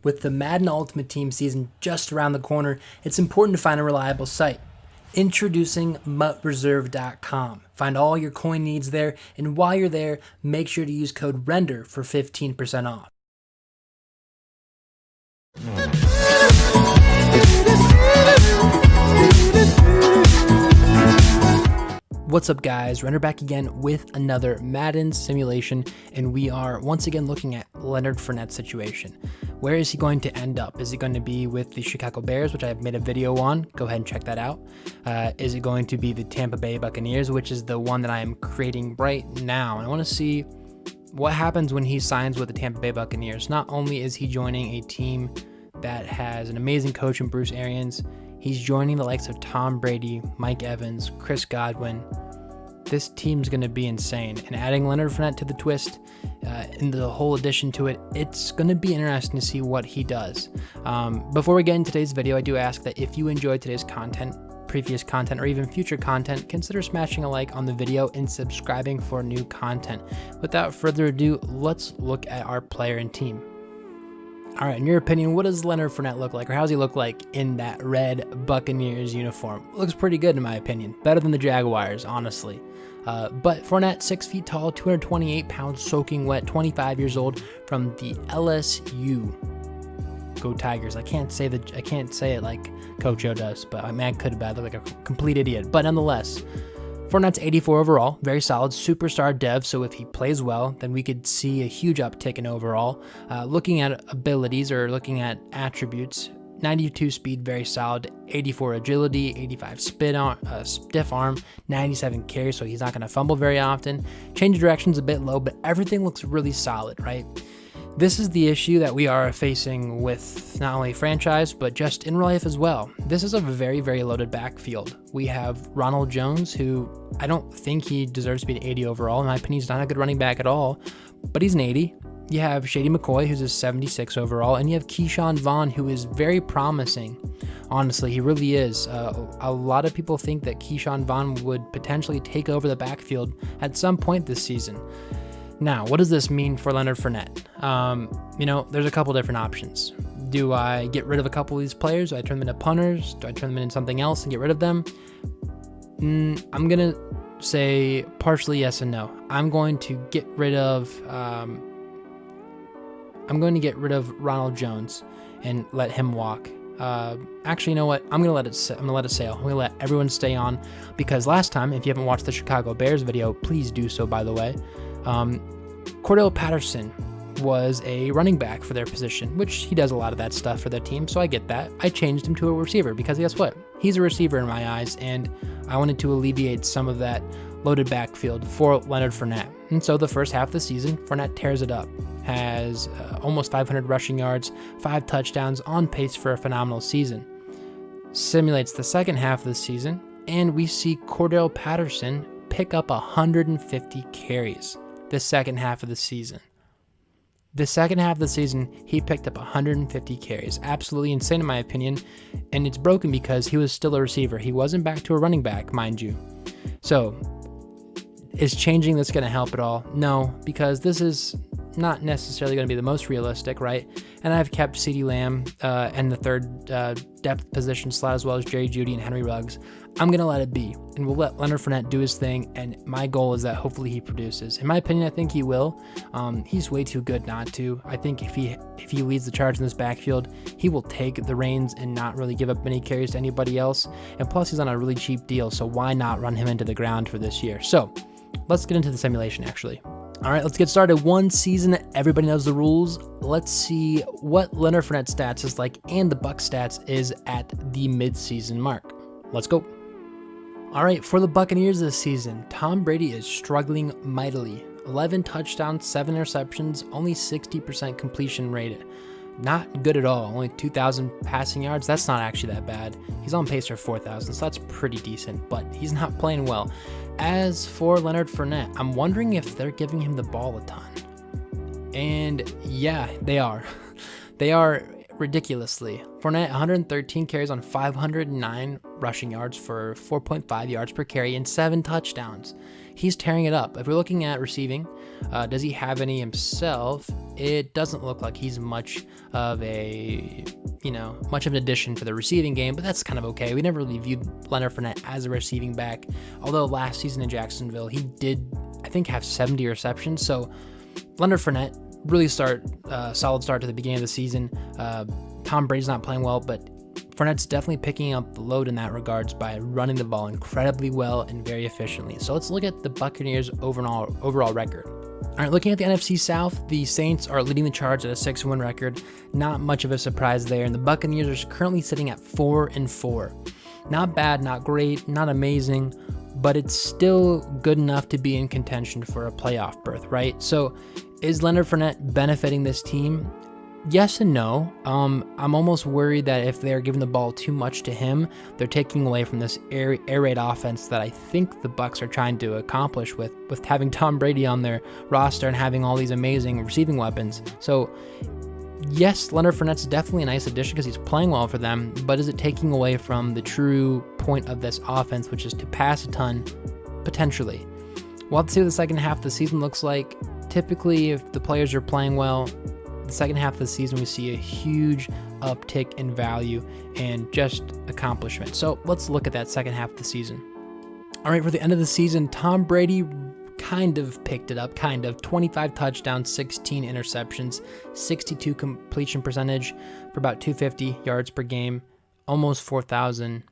With the Madden Ultimate Team season just around the corner, it's important to find a reliable site. Introducing MUTReserve.com. Find all your coin needs there, and while you're there, make sure to use code RENDER for 15% off. What's up, guys? Render back again with another Madden simulation, and we are once again looking at Leonard Fournette's situation. Where is he going to end up? Is he going to be with the Chicago Bears, which I've made a video on? Go ahead and check that out. Is it going to be the Tampa Bay Buccaneers, which is the one that I am creating right now? And I want to see what happens when he signs with the Tampa Bay Buccaneers. Not only is he joining a team that has an amazing coach in Bruce Arians, he's joining the likes of Tom Brady, Mike Evans, Chris Godwin. This team's going to be insane. And adding Leonard Fournette to the twist, and the whole addition to it, it's going to be interesting to see what he does. Before we get into today's video, I do ask that if you enjoyed today's content, previous content, or even future content, consider smashing a like on the video and subscribing for new content. Without further ado, let's look at our player and team. All right, in your opinion, what does Leonard Fournette look like, or how does he look like in that red Buccaneers uniform? Looks pretty good in my opinion. Better than the Jaguars, honestly. But Fournette, 6 feet tall, 228 pounds, soaking wet, 25 years old, from the LSU. Go Tigers! I can't say it like Coach O does, but I mean, I could have been like a complete idiot. But nonetheless, Fournette's 84 overall, very solid, superstar dev, so if he plays well, then we could see a huge uptick in overall. Looking at abilities or looking at attributes, 92 speed, very solid, 84 agility, 85 stiff arm, 97 carry, so he's not going to fumble very often. Change of direction's a bit low, but everything looks really solid, right? This is the issue that we are facing with not only franchise, but just in real life as well. This is a very, very loaded backfield. We have Ronald Jones, who I don't think he deserves to be an 80 overall. In my opinion, he's not a good running back at all, but he's an 80. You have Shady McCoy, who's a 76 overall, and you have Keyshawn Vaughn, who is very promising. Honestly, he really is. A lot of people think that Keyshawn Vaughn would potentially take over the backfield at some point this season. Now, what does this mean for Leonard Fournette? There's a couple different options. Do I get rid of a couple of these players? Do I turn them into punters? Do I turn them into something else and get rid of them? I'm going to say partially yes and no. I'm going to get rid of Ronald Jones and let him walk. Actually, you know what? I'm gonna let it sail. I'm gonna let everyone stay on, because last time, if you haven't watched the Chicago Bears video, please do so, by the way. Cordell Patterson was a running back for their position, which he does a lot of that stuff for their team, so I get that. I changed him to a receiver because guess what? He's a receiver in my eyes, and I wanted to alleviate some of that loaded backfield for Leonard Fournette. And so the first half of the season, Fournette tears it up. Has almost 500 rushing yards, 5 touchdowns, on pace for a phenomenal season. Simulates the second half of the season, and we see Cordell Patterson pick up 150 carries the second half of the season. The second half of the season, he picked up 150 carries. Absolutely insane in my opinion, and it's broken because he was still a receiver. He wasn't back to a running back, mind you. So, is changing this going to help at all? No, because this is not necessarily going to be the most realistic, right? And I've kept CeeDee Lamb and the third depth position slot, as well as Jerry Jeudy and Henry Ruggs. I'm going to let it be, and we'll let Leonard Fournette do his thing, and my goal is that hopefully he produces. In my opinion, I think he will. He's way too good not to. I think if he leads the charge in this backfield, he will take the reins and not really give up many carries to anybody else. And plus, he's on a really cheap deal, so why not run him into the ground for this year? So let's get into the simulation, actually. All right, let's get started. One season, everybody knows the rules. Let's see what Leonard Fournette's stats is like and the Bucs stats is at the mid-season mark. Let's go. All right, for the Buccaneers this season, Tom Brady is struggling mightily. 11 touchdowns, 7 interceptions, only 60% completion rate. Not good at all. Only 2,000 passing yards. That's not actually that bad. He's on pace for 4,000, so that's pretty decent, but he's not playing well. As for Leonard Fournette, I'm wondering if they're giving him the ball a ton. And yeah, they are. They are ridiculously. Fournette, 113 carries on 509 rushing yards for 4.5 yards per carry and 7 touchdowns. he's tearing it up. If we're looking at receiving, does he have any himself? It doesn't look like he's much of an addition for the receiving game, but that's kind of okay. We never really viewed Leonard Fournette as a receiving back, although last season in Jacksonville, he did, I think, have 70 receptions. So Leonard Fournette, really solid start to the beginning of the season. Tom Brady's not playing well, but Fournette's definitely picking up the load in that regards by running the ball incredibly well and very efficiently. So let's look at the Buccaneers' overall record. All right, looking at the NFC South, the Saints are leading the charge at a 6-1 record. Not much of a surprise there, and the Buccaneers are currently sitting at 4-4. Not bad, not great, not amazing, but it's still good enough to be in contention for a playoff berth, right? So is Leonard Fournette benefiting this team? Yes and no. I'm almost worried that if they're giving the ball too much to him, they're taking away from this air raid offense that I think the Bucs are trying to accomplish with having Tom Brady on their roster and having all these amazing receiving weapons. So yes, Leonard Fournette's definitely a nice addition because he's playing well for them, but is it taking away from the true point of this offense, which is to pass a ton, potentially? We'll have to see what the second half of the season looks like. Typically, if the players are playing well, the second half of the season, we see a huge uptick in value and just accomplishment. So let's look at that second half of the season. All right, for the end of the season, Tom Brady kind of picked it up, 25 touchdowns, 16 interceptions, 62 completion percentage for about 250 yards per game, almost 4,000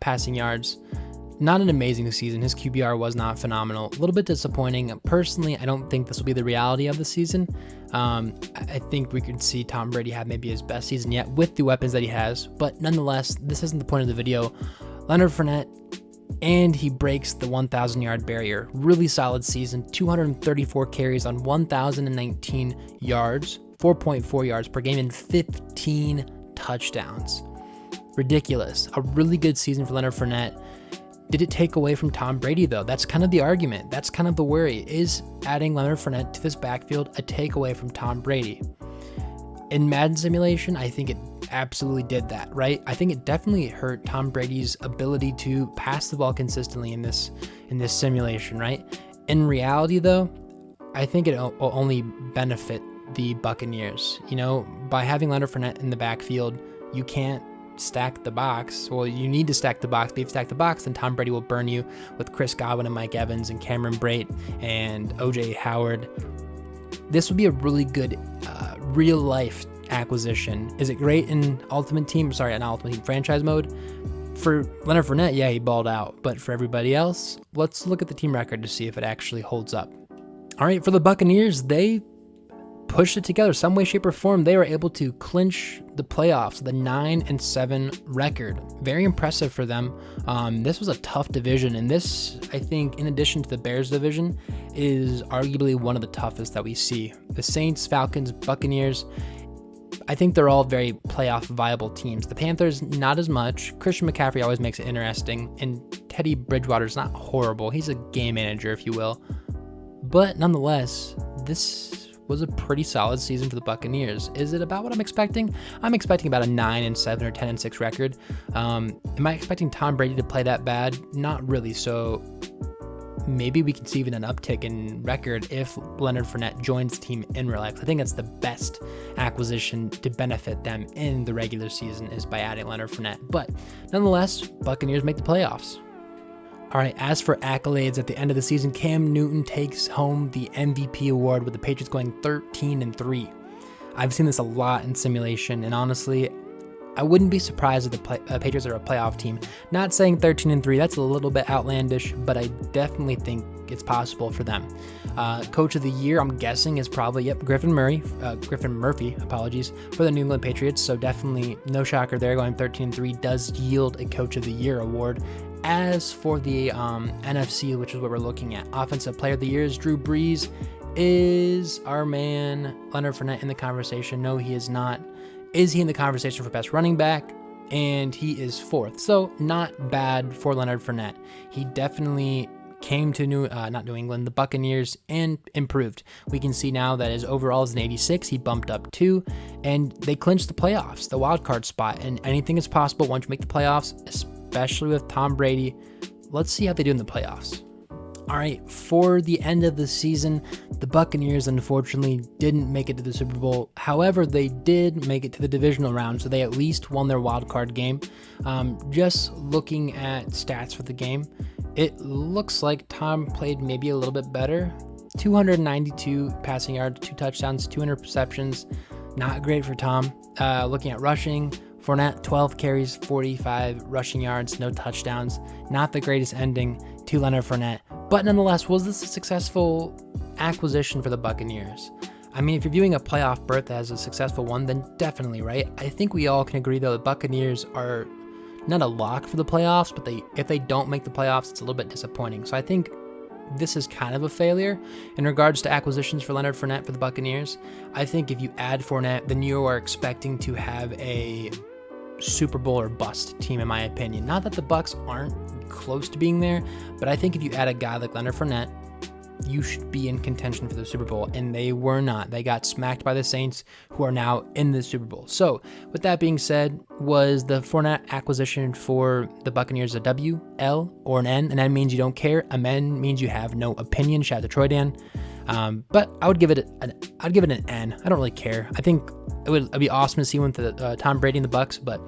passing yards. Not an amazing season. His QBR was not phenomenal. A little bit disappointing. Personally, I don't think this will be the reality of the season. I think we could see Tom Brady have maybe his best season yet with the weapons that he has. But nonetheless, this isn't the point of the video. Leonard Fournette, and he breaks the 1,000-yard barrier. Really solid season. 234 carries on 1,019 yards, 4.4 yards per game, and 15 touchdowns. Ridiculous. A really good season for Leonard Fournette. Did it take away from Tom Brady, though? That's kind of the argument. That's kind of the worry. Is adding Leonard Fournette to this backfield a takeaway from Tom Brady? In Madden simulation, I think it absolutely did that, right? I think it definitely hurt Tom Brady's ability to pass the ball consistently in this simulation, right? In reality, though, I think it will only benefit the Buccaneers. By having Leonard Fournette in the backfield, you can't stack the box. Well, you need to stack the box, but if you stack the box, then Tom Brady will burn you with Chris Godwin and Mike Evans and Cameron Brate and OJ Howard. This would be a really good real life acquisition. Is it great in Ultimate Team? Sorry, not Ultimate Team, franchise mode? For Leonard Fournette, yeah, he balled out. But for everybody else, let's look at the team record to see if it actually holds up. All right, for the Buccaneers, they pushed it together some way, shape, or form. They were able to clinch the playoffs with a 9-7 record. Very impressive for them. This was a tough division, and this, I think, in addition to the Bears division, is arguably one of the toughest that we see. The Saints, Falcons, Buccaneers, I think they're all very playoff viable teams. The Panthers, not as much. Christian McCaffrey always makes it interesting, and Teddy Bridgewater's not horrible. He's a game manager, if you will. But nonetheless, this was a pretty solid season for the Buccaneers. Is it about what I'm expecting? I'm expecting about a 9-7 or 10-6 record. Am I expecting Tom Brady to play that bad? Not really. So maybe we can see even an uptick in record if Leonard Fournette joins the team in real life. I think that's the best acquisition to benefit them in the regular season is by adding Leonard Fournette. But nonetheless, Buccaneers make the playoffs. All right, as for accolades at the end of the season, Cam Newton takes home the MVP award with the Patriots going 13-3. I've seen this a lot in simulation, and honestly, I wouldn't be surprised if the Patriots are a playoff team. Not saying 13-3, that's a little bit outlandish, but I definitely think it's possible for them. Coach of the year, I'm guessing, is probably, Griffin Murphy, for the New England Patriots, so definitely no shocker there. Going 13-3 does yield a Coach of the Year award. As for the NFC, which is what we're looking at, Offensive Player of the Year is Drew Brees. Is our man Leonard Fournette in the conversation? No, he is not. Is he in the conversation for best running back? And he is fourth. So not bad for Leonard Fournette. He definitely came to the Buccaneers, and improved. We can see now that his overall is an 86. He bumped up 2, and they clinched the playoffs, the wild card spot. And anything is possible once you make the playoffs, especially with Tom Brady. Let's see how they do in the playoffs. All right, for the end of the season, the Buccaneers unfortunately didn't make it to the Super Bowl. However, they did make it to the divisional round, so they at least won their wild card game. Just looking at stats for the game, it looks like Tom played maybe a little bit better. 292 passing yards, 2 touchdowns, 2 interceptions. Not great for Tom. Looking at rushing, Fournette, 12 carries, 45 rushing yards, no touchdowns. Not the greatest ending to Leonard Fournette. But nonetheless, was this a successful acquisition for the Buccaneers? I mean, if you're viewing a playoff berth as a successful one, then definitely, right? I think we all can agree, though, the Buccaneers are not a lock for the playoffs, but if they don't make the playoffs, it's a little bit disappointing. So I think this is kind of a failure in regards to acquisitions for Leonard Fournette for the Buccaneers. I think if you add Fournette, then you are expecting to have a Super Bowl or bust team, in my opinion. Not that the Bucs aren't close to being there, but I think if you add a guy like Leonard Fournette, you should be in contention for the Super Bowl, and they were not. They got smacked by the Saints, who are now in the Super Bowl. So, with that being said, was the Fournette acquisition for the Buccaneers a W, L, or an N? An N means you don't care. A N means you have no opinion. Shout out to Troy Dan. But I would give it an N. I don't really care. I think it'd be awesome to see one to Tom Brady and the Bucs, but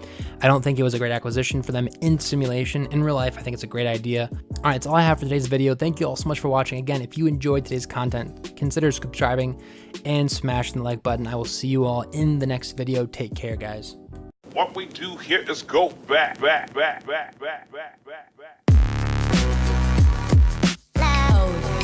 I don't think it was a great acquisition for them in simulation. In real life, I think it's a great idea. All right, that's all I have for today's video. Thank you all so much for watching. Again, if you enjoyed today's content, consider subscribing and smashing the like button. I will see you all in the next video. Take care, guys. What we do here is go back. Loud.